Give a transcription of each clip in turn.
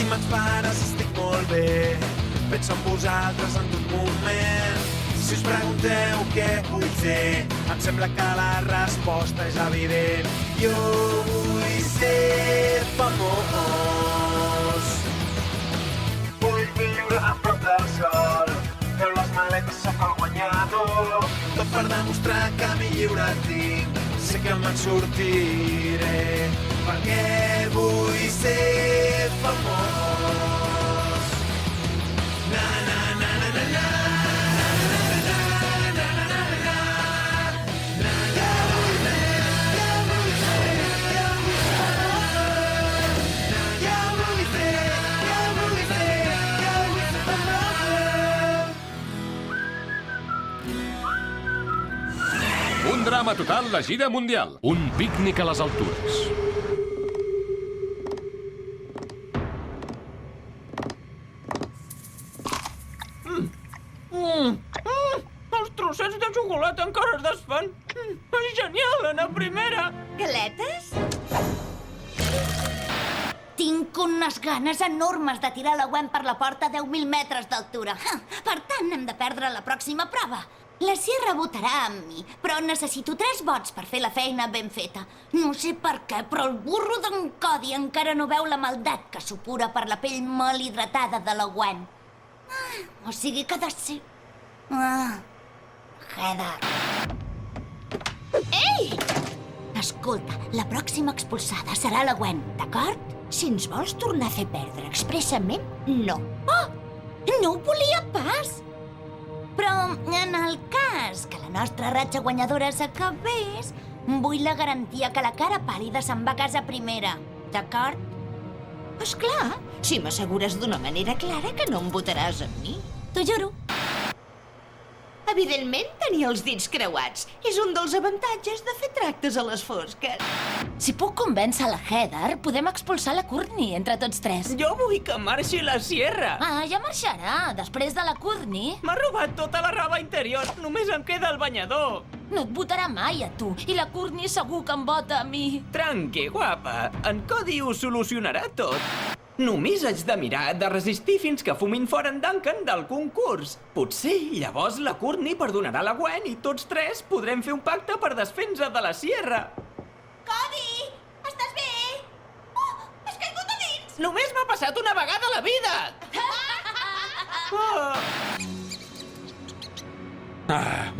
Estimats pares, estic molt bé. Penso en vosaltres en tot moment. Si us pregunteu què vull fer, em sembla que la resposta és evident. Jo vull ser famós. Vull viure a prop del sol, feu les maletes, sóc el guanyador. Tot per demostrar que mi lliure tinc, sé que me'n sortiré, perquè vull ser famós. Na, na, na, na, na, na. Un drama total, la gira mundial. Un pícnic a les altures. Els trossets de xocolata encara es desfan. És genial, anar primera. Galetes? Tinc unes ganes enormes de tirar la Gwen per la porta a 10.000 metres d'altura. Per tant, hem de perdre la pròxima prova. La Sierra votarà amb mi, però necessito 3 vots per fer la feina ben feta. No sé per què, però el burro d'en Cody encara no veu la maldat que supura per la pell molt hidratada de la Gwen. O sigui que ha de ser... Heather. Ei! Escolta, la pròxima expulsada serà la Gwen, d'acord? Si ens vols tornar a fer perdre expressament, no. Oh! No ho volia pas! Però en el cas que la nostra ratxa guanyadora s'acabés, vull la garantia que la cara pàl·lida se'n va a casa primera, d'acord? Esclar, si m'assegures d'una manera clara que no em votaràs a mi. T'ho juro. Evidentment, tenir els dits creuats és un dels avantatges de fer tractes a les fosques. Si puc convèncer la Heather, podem expulsar la Courtney entre tots 3. Jo vull que marxi la Sierra. Ja marxarà. Després de la Courtney, M'ha robat tota la roba interior. Només em queda el banyador. no et votarà mai a tu. I la Courtney segur que em vota a mi. Tranqui, guapa. En Cody ho solucionarà tot. Només haig de mirar de resistir fins que fumin fora en Duncan del concurs. Potser llavors la Courtney perdonarà la Gwen i tots 3 podrem fer un pacte per desfer-nos de la Sierra. Cody, estàs bé? Oh, has caigut a dins! Només m'ha passat una vegada a la vida!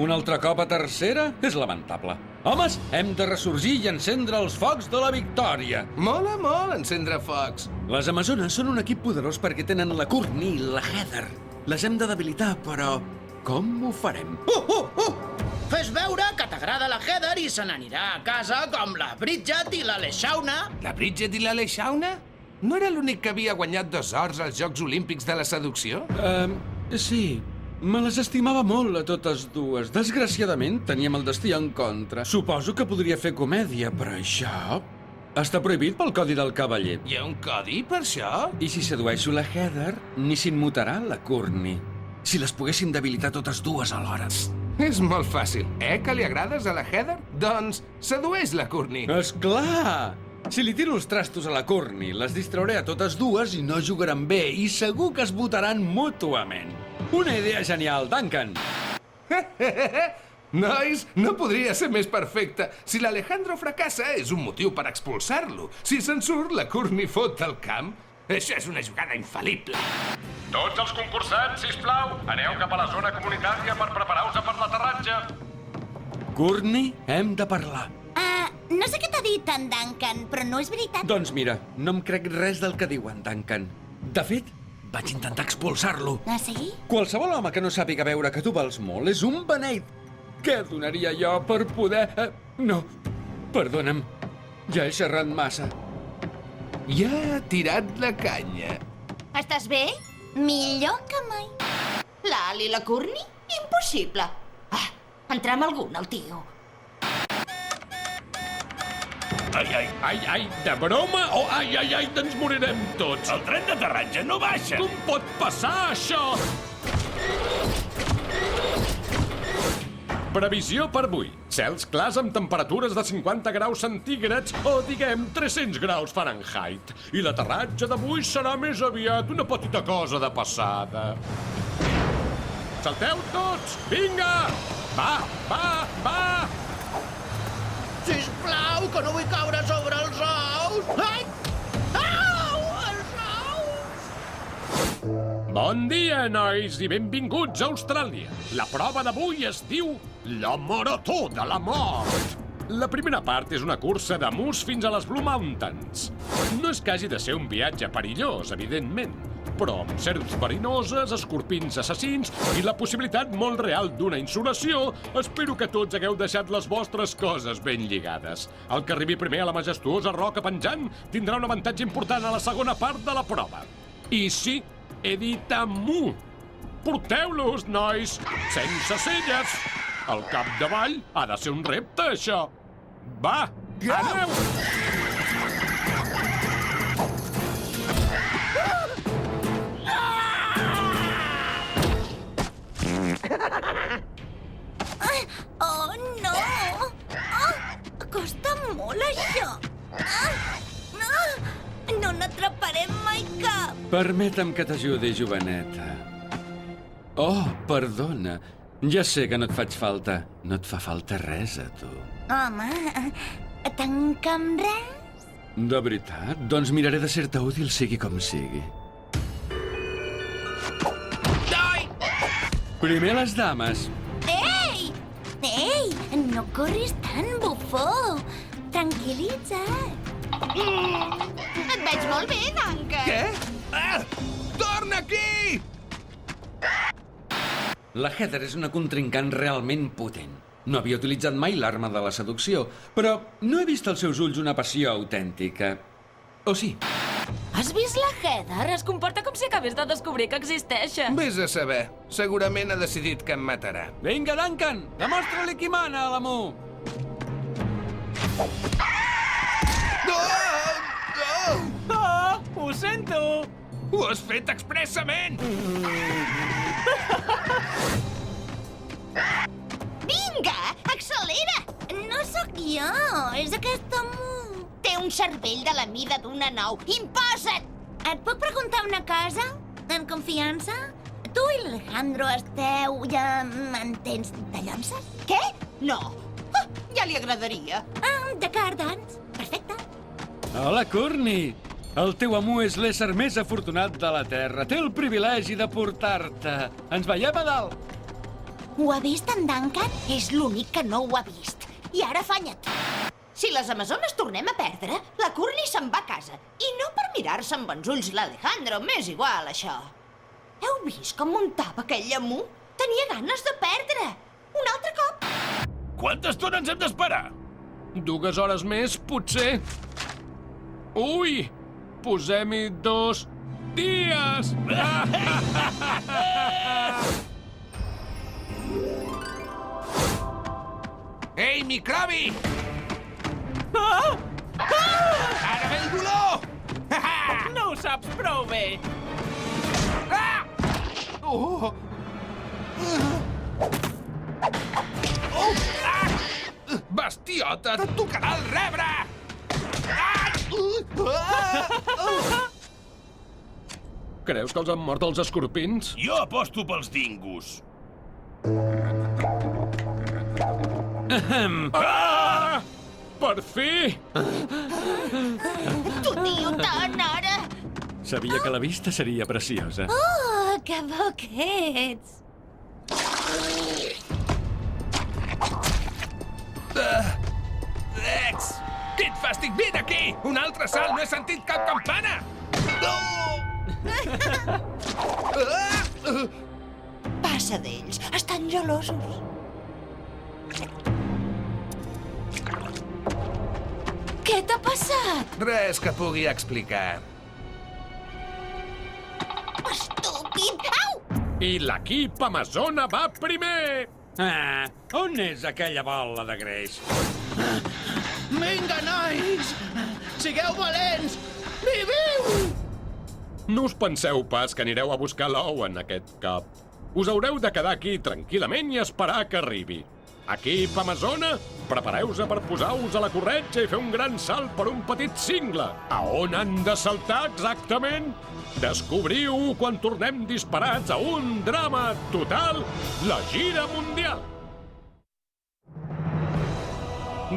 Un altre cop a tercera? És lamentable. Homes, hem de ressorgir i encendre els focs de la victòria. Mola molt encendre focs. Les Amazones són un equip poderós perquè tenen la Courtney i la Heather. Les hem de debilitar, però com ho farem? Fes veure que t'agrada la Heather i se n'anirà a casa com la Bridget i la Leshauna. La Bridget i la Leshauna? No era l'únic que havia guanyat 2 ors als Jocs Olímpics de la seducció? Sí. Me les estimava molt a totes dues. Desgraciadament, teníem el destí en contra. Suposo que podria fer comèdia, però això... està prohibit pel Codi del Cavaller. Hi ha un codi per això? I si sedueixo la Heather, ni s'immutarà la Courtney. Si les poguéssim debilitar totes dues alhora. És molt fàcil, que li agrades a la Heather? Doncs sedueix la Courtney. Esclar! Si li tiro els trastos a la Courtney, les distrauré a totes dues i no jugaran bé, i segur que es votaran mútuament. Una idea genial, Duncan! Nois, no podria ser més perfecte. Si l'Alejandro fracassa, és un motiu per expulsar-lo. Si se'n surt, la Courtney fot del camp. Això és una jugada infal·lible. Tots els concursants, sisplau, aneu cap a la zona comunitària per preparar-vos per l'aterratge. Courtney, hem de parlar. No sé què t'ha dit en Duncan, però no és veritat. Doncs mira, no em crec res del que diuen, Duncan. De fet, vaig intentar expulsar-lo. Sí? Qualsevol home que no sàpiga veure que tu vals molt és un beneit. Què donaria jo per poder... No, perdona'm, ja he xerrat massa. Ja ha tirat la canya. Estàs bé? Millor que mai. L'Al i la Courtney? Impossible. Entrar amb algun, el tio. Ai, de broma? Ai, ens morirem tots. El tren d'aterratge no baixa. Com pot passar, això? Previsió per avui. Cels clars amb temperatures de 50 graus centígrads o, diguem, 300 graus Fahrenheit. I l'aterratge d'avui serà més aviat una petita cosa de passada. Salteu tots! Vinga! Va! Sisplau, que no vull caure sobre els ous! Ai! Au! Els ous! Bon dia, nois, i benvinguts a Austràlia. La prova d'avui es diu la Marató de la Mort. La primera part és una cursa de mus fins a les Blue Mountains. No és que hagi de ser un viatge perillós, evidentment, però amb serps verinoses, escorpins assassins i la possibilitat molt real d'una insolació, espero que tots hagueu deixat les vostres coses ben lligades. El que arribi primer a la majestuosa roca penjant tindrà un avantatge important a la segona part de la prova. I sí, he dit amu. Porteu-los, nois, sense celles. Al capdavall ha de ser un repte, això. Va, aneu! Oh, no! Costa molt, això! No n'atraparem mai cap! Permetem que t'ajudi, joveneta. Oh, perdona. Ja sé que no et faig falta. No et fa falta res, a tu. Home, tanca'm res? De veritat? Doncs miraré de ser-te útil sigui com sigui. Ai! Primer les dames. Ei! Ei! No corris tant, bufó! Tranquil·litza't! Et veig molt bé, Duncan. Què? Torna aquí! La Heather és una contrincant realment potent. No havia utilitzat mai l'arma de la seducció, però no he vist als seus ulls una passió autèntica. O sí? Has vist la Heather? Es comporta com si acabés de descobrir que existeixes. Vés a saber. Segurament ha decidit que em matarà. Vinga, Duncan! Demostra-li qui mana a l'amo! Ho sento! Ho has fet expressament! Vinga, accelera! No sóc jo, és aquest home. Té un cervell de la mida d'una nou. Imposa't! Et puc preguntar una cosa? En confiança? Tu i l'Alejandro esteu... ja m'entens de llonces? Què? No. Ah, ja li agradaria. D'acord, doncs. Perfecte. Hola, Courtney! El teu amo és l'ésser més afortunat de la Terra. Té el privilegi de portar-te. Ens veiem a dalt. Ho ha vist en Duncan? És l'únic que no ho ha vist. I ara afanya't. Si les Amazones tornem a perdre, la Courtney se'n va a casa. I no per mirar-se amb bons ulls l'Alejandro, m'és igual, això. Heu vist com muntava aquell amo? Tenia ganes de perdre. Un altre cop. Quanta estona ens hem d'esperar? 2 hores més, potser. Ui! Posem-hi 2 dies! Ei, microbi! Ara ve el dolor! No ho saps prou bé! Oh! Bestiota, et tocarà el rebre! Creus que els han mort els escorpins? Jo aposto pels dingus. Per fi! T'ho diu tant, ara. Sabia que la vista seria preciosa. Oh, que bo que ets! Ex! Quin fàstic, vine aquí! Un altre salt, no he sentit cap campana! Passa d'ells. Estan gelosos. Què t'ha passat? Res que pugui explicar. Estúpid! Au! I l'equip Amazona va primer! Ah, on és aquella bola de greix? Vinga, nois! Sigueu valents! Viviu! No us penseu pas que anireu a buscar l'ou en aquest cap. Us haureu de quedar aquí tranquil·lament i esperar que arribi. Equip Amazona, prepareu-vos per posar-vos a la corretja i fer un gran salt per un petit cingle. A on han de saltar exactament? Descobriu-ho quan tornem disparats a un drama total, la gira mundial.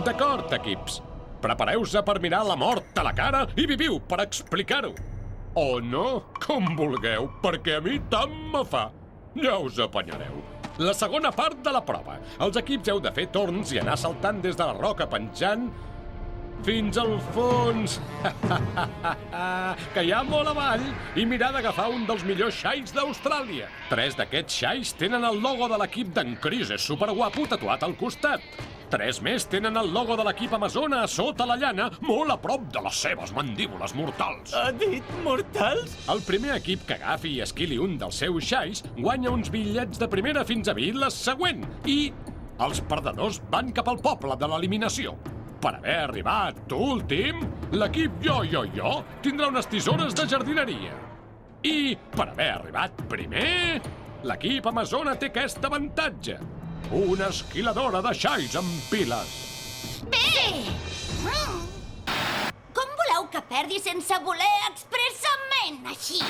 D'acord, equips. Prepareu-vos per mirar la mort a la cara i viviu per explicar-ho. O no, com vulgueu, perquè a mi tant me fa. Ja us apanyareu. La segona part de la prova. Els equips heu de fer torns i anar saltant des de la roca penjant fins al fons, que hi ha molt avall, i mirar d'agafar un dels millors xais d'Austràlia. 3 d'aquests xais tenen el logo de l'equip d'en Chris, és superguapo, tatuat al costat. 3 més tenen el logo de l'equip Amazona a sota la llana, molt a prop de les seves mandíbules mortals. Ha dit mortals? El primer equip que agafi i esquili un dels seus xais guanya uns bitllets de primera fins a la següent, i els perdedors van cap al poble de l'eliminació. Per haver arribat últim, l'equip Jo tindrà unes tisores de jardineria. I per haver arribat primer, l'equip Amazona té aquest avantatge: una esquiladora de xais amb piles. Bé! Com voleu que perdi sense voler expressament, així?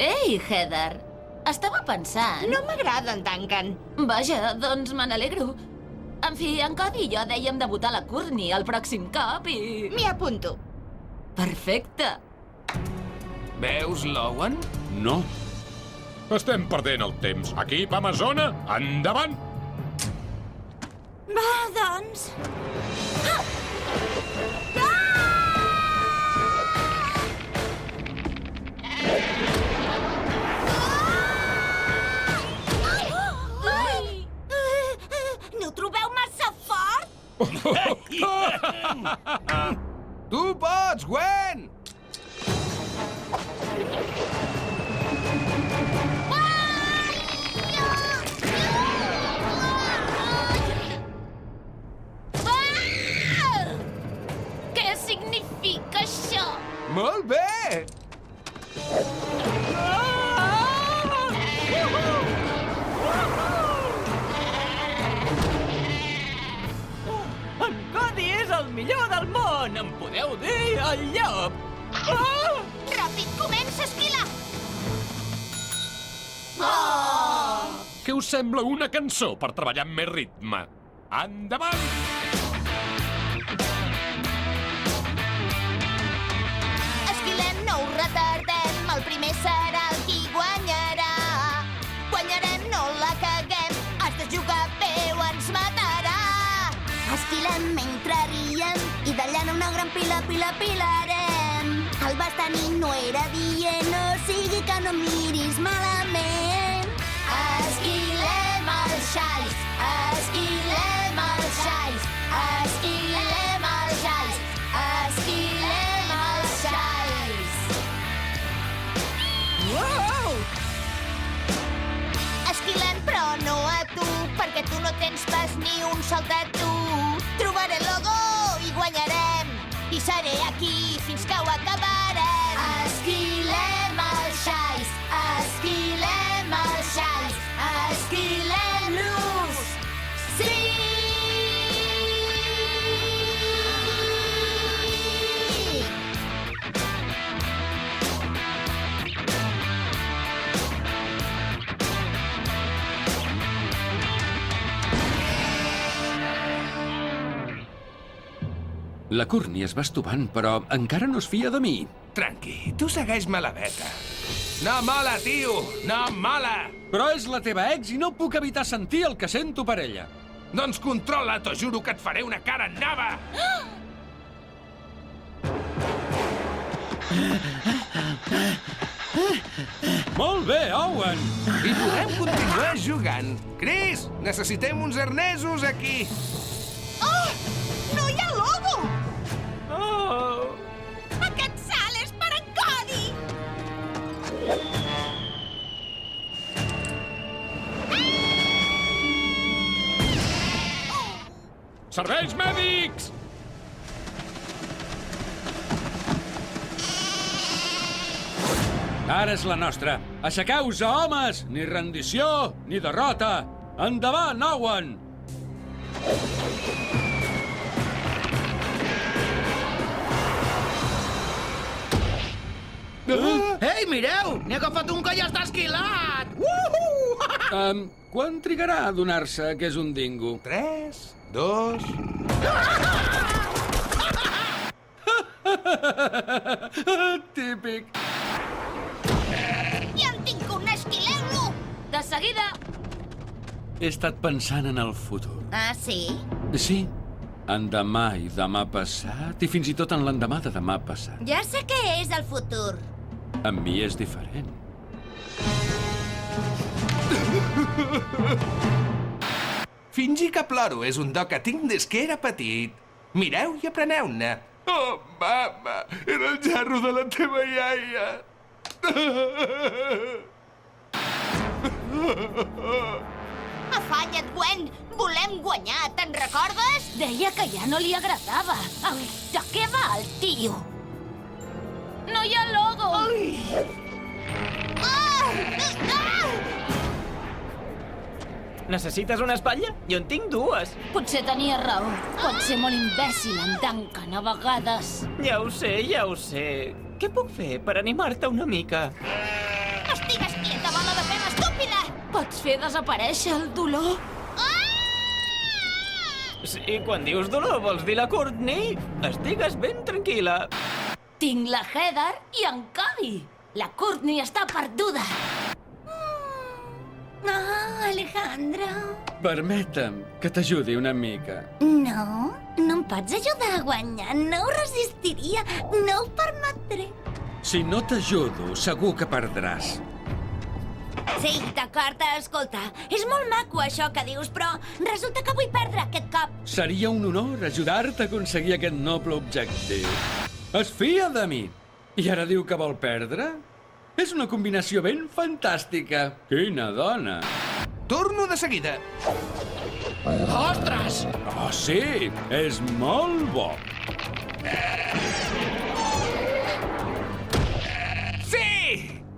Ei, Heather, estava pensant... No m'agrada en Duncan. Vaja, doncs me n'alegro. En fi, en Cody i jo dèiem debutar la Courtney el pròxim cop i... M'hi apunto. Perfecte. Veus l'Owen? No. Estem perdent el temps. Equip Amazona, endavant! Va, doncs... No ho trobeu massa fort? Tu pots, Gwen! Què significa això? Molt bé! En Cody és el millor del món! Em podeu dir el llop! Ràpid, comença a esquilar! Què us sembla una cançó per treballar amb més ritme? Endavant! Esquilem, no ho retardem, el primer serà el qui guanyarà. Guanyarem, no la caguem, has de jugar bé o ens matarà. Esquilem mentre riem i de llana una gran pilarem. El vas tenir no era dient, no sigui que no miris malament. Esquilem els xais, esquilem els xais, esquilem els xais, esquilem els xais. Uau! Esquilem però no a tu, perquè tu no tens pas ni un salt de tu. Trobaré el logo i guanyarem, i seré aquí fins que ho acabarem. Esquilem els xais, esquilem els xais, esquilem-los! Sí! La Courtney es va estovant, però encara no es fia de mi. Tranqui, tu segueix-me la veta. No mola, tio! No mola! Però és la teva ex i no puc evitar sentir el que sento per ella. Doncs controla, t'ho juro que et faré una cara nova! Molt bé, Owen! I podem continuar jugant. Chris, necessitem uns arnesos aquí. Oh! No hi ha logo! Oh! Aquest salt és per en Cody! Serveis mèdics! Ara és la nostra. Aixequeu-vos, homes! Ni rendició, ni derrota! Endavant, Owen! Ei, mireu! N'he agafat un que ja està esquilat! Quan trigarà a adonar-se que és un dingo? 3, 2... Típic. Ja en tinc un, esquileu-lo! De seguida! He estat pensant en el futur. Ah, sí? Sí, en demà i demà passat, i fins i tot en l'endemà de demà passat. Ja sé què és el futur. Amb mi és diferent. Fingir que ploro és un do que tinc des que era petit. Mireu i apreneu-ne. Oh, mama, era el gerro de la teva iaia. Afanya't, Gwen! Volem guanyar, te'n recordes? Deia que ja no li agradava. Ai, de què va el tio? No hi ha logo! Necessites una espatlla? Jo en tinc dues. Potser tenia raó. Pot ser molt imbècil en Duncan a vegades. Ja ho sé, ja ho sé. Què puc fer per animar-te una mica? Estigues quieta, bola de fem estúpida! Pots fer desaparèixer el dolor? Sí, quan dius dolor vols dir la Courtney? Estigues ben tranquil·la. Tinc la Heather i en Cody. La Courtney està perduda. Ah, Alejandro. Permetem que t'ajudi una mica. No, no em pots ajudar a guanyar. No ho resistiria. No ho permetré. Si no t'ajudo, segur que perdràs. Sí, d'acord, escolta. És molt maco això que dius, però resulta que vull perdre aquest cop. Seria un honor ajudar-te a aconseguir aquest noble objectiu. Es fia de mi. I ara diu que vol perdre? És una combinació ben fantàstica. Quina dona. Torno de seguida. Ostres! Oh, sí, és molt bo. Sí!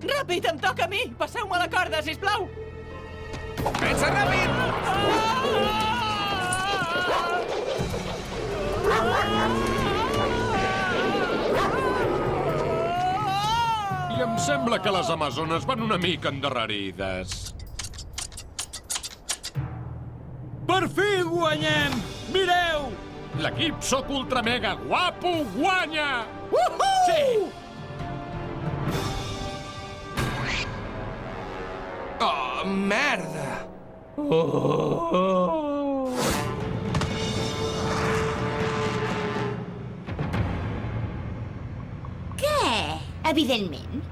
Ràpid, em toca a mi! Passeu-me la corda, sisplau! Pensa ràpid! I em sembla que les amazones van una mica endarrerides. Per fi guanyem! Mireu! L'equip Soc Ultra Mega Guapo guanya! Sí! Oh, merda! Què? Evidentment.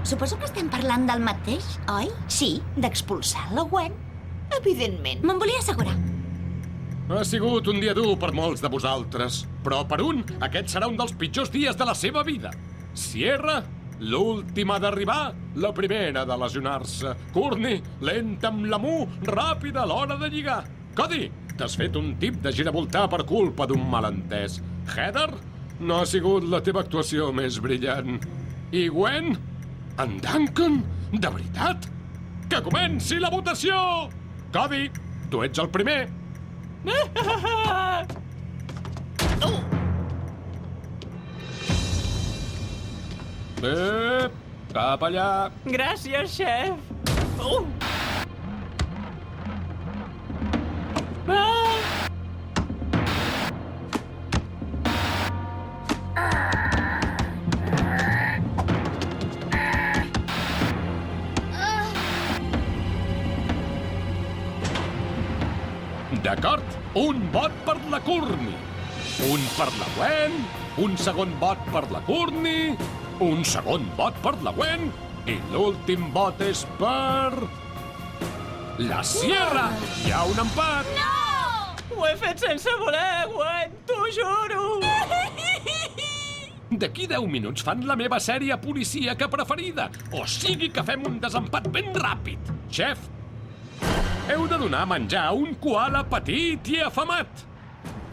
Suposo que estem parlant del mateix, oi? Sí, d'expulsar la Gwen. Evidentment. Me'n volia assegurar. Ha sigut un dia dur per molts de vosaltres, però per un, aquest serà un dels pitjors dies de la seva vida. Sierra, l'última d'arribar, la primera de lesionar-se. Courtney, lenta amb la mu, ràpida a l'hora de lligar. Cody, t'has fet un tip de giravoltar per culpa d'un malentès. Heather, no ha sigut la teva actuació més brillant. I Gwen, en Duncan, de veritat? Que comenci la votació! Cody, tu ets el primer. Cap allà. Gràcies, xef! D'acord, un vot per la Courtney. Un per la Gwen, un segon vot per la Courtney, un segon vot per la Gwen i l'últim vot és per... la Sierra! Hi ha un empat! Ho he fet sense voler, Gwen, t'ho juro! D'aquí 10 minuts fan la meva sèrie policíaca preferida. O sigui que fem un desempat ben ràpid. Xef, heu de donar menjar a un koala petit i afamat.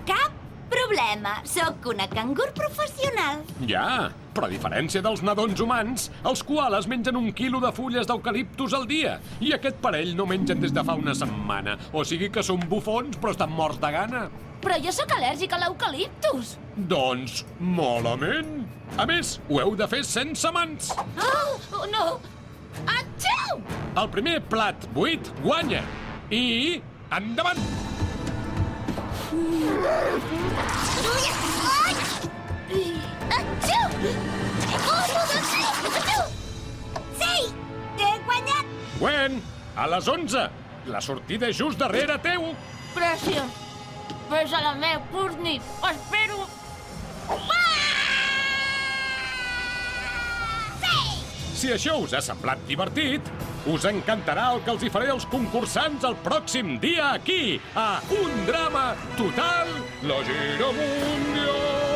Cap problema. Sóc una cangur professional. Ja, Però a diferència dels nadons humans, els koalas mengen 1 quilo de fulles d'eucaliptus al dia. I aquest parell no mengen des de fa una setmana. O sigui que són bufons, però estan morts de gana. Però jo sóc al·lèrgic a l'eucaliptus. Doncs, malament. A més, ho heu de fer sense mans. Oh, no! Atxau! El primer plat buit guanya. I... endavant! Atxu! Atxu! Sí! He guanyat! Gwen, a les 11. La sortida és just darrere teu. Gràcies. Ves a la meva, Courtney. Espero. Si això us ha semblat divertit, us encantarà el que els hi faré als concursants el pròxim dia aquí, a Un Drama Total, la Gira Mundial!